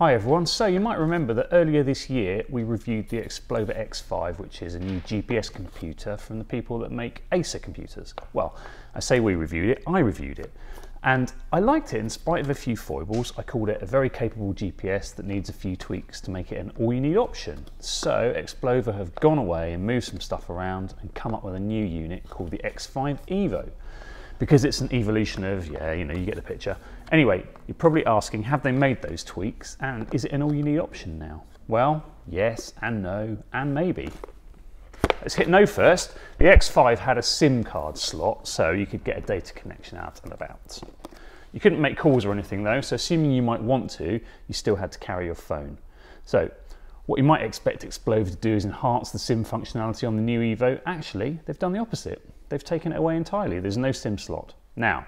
Hi everyone, so you might remember that earlier this year we reviewed the Xplova X5, which is a new GPS computer from the people that make Acer computers. Well, I say we reviewed it, I reviewed it. And I liked it in spite of a few foibles. I called it a very capable GPS that needs a few tweaks to make it an all-you-need option. So Xplova have gone away and moved some stuff around and come up with a new unit called the X5 Evo. Because it's an evolution of, yeah, you know, you get the picture. Anyway, you're probably asking, have they made those tweaks and is it an all-you-need option now? Well, yes and no and maybe. Let's hit no first. The X5 had a SIM card slot, so you could get a data connection out and about. You couldn't make calls or anything though, so assuming you might want to, you still had to carry your phone. So what you might expect Xplova to do is enhance the SIM functionality on the new Evo. Actually, they've done the opposite. They've taken it away entirely. There's no SIM slot. Now,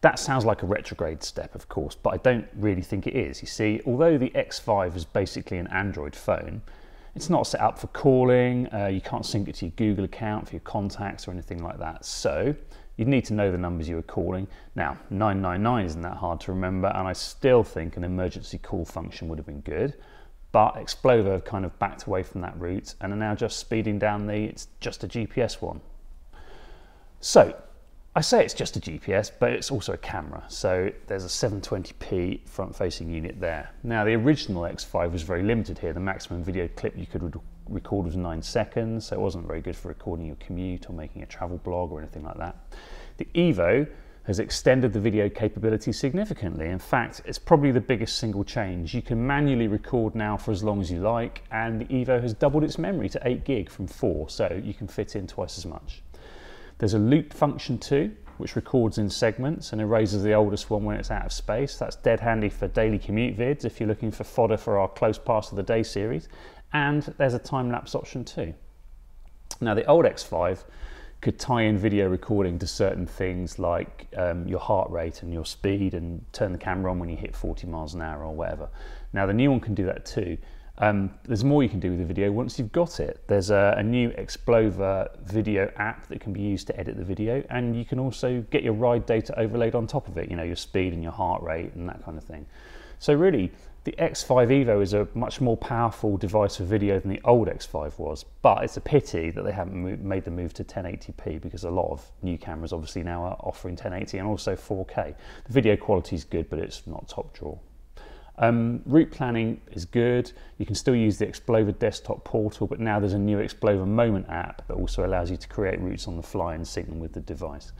that sounds like a retrograde step, of course, but I don't really think it is. You see, although the X5 is basically an Android phone, it's not set up for calling. You can't sync it to your Google account for your contacts or anything like that. So you'd need to know the numbers you were calling. Now, 999 isn't that hard to remember, and I still think an emergency call function would have been good. But Xplova have kind of backed away from that route and are now just speeding down it's just a GPS one. So I say it's just a GPS, but it's also a camera. So there's a 720p front-facing unit there. Now the original X5 was very limited here. The maximum video clip you could record was 9 seconds, so it wasn't very good for recording your commute or making a travel blog or anything like that. The Evo has extended the video capability significantly. In fact, it's probably the biggest single change. You can manually record now for as long as you like, and the Evo has doubled its memory to 8 gig from 4, so you can fit in twice as much. There's a loop function too, which records in segments and erases the oldest one when it's out of space. That's dead handy for daily commute vids if you're looking for fodder for our close pass of the day series. And there's a time-lapse option too. Now the old X5 could tie in video recording to certain things like your heart rate and your speed and turn the camera on when you hit 40 miles an hour or whatever. Now the new one can do that too. There's more you can do with the video once you've got it. There's a new Xplova video app that can be used to edit the video, and you can also get your ride data overlaid on top of it, you know, your speed and your heart rate and that kind of thing. So really, the X5 Evo is a much more powerful device for video than the old X5 was, but it's a pity that they haven't made the move to 1080p because a lot of new cameras obviously now are offering 1080 and also 4K. The video quality is good, but it's not top drawer. Route planning is good. You can still use the Xplova desktop portal, but now there's a new Xplova Moment app that also allows you to create routes on the fly and sync them with the device.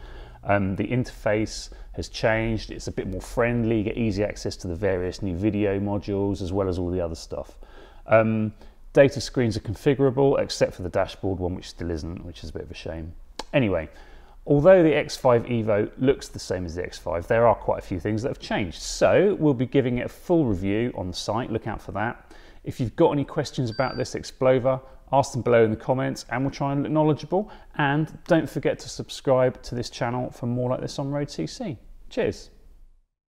The interface has changed. It's a bit more friendly. You get easy access to the various new video modules as well as all the other stuff. Data screens are configurable except for the dashboard one, which still isn't, which is a bit of a shame. Anyway, although the X5 Evo looks the same as the X5, there are quite a few things that have changed. So we'll be giving it a full review on the site. Look out for that. If you've got any questions about this Xplova, ask them below in the comments and we'll try and look knowledgeable. And don't forget to subscribe to this channel for more like this on road.cc. Cheers.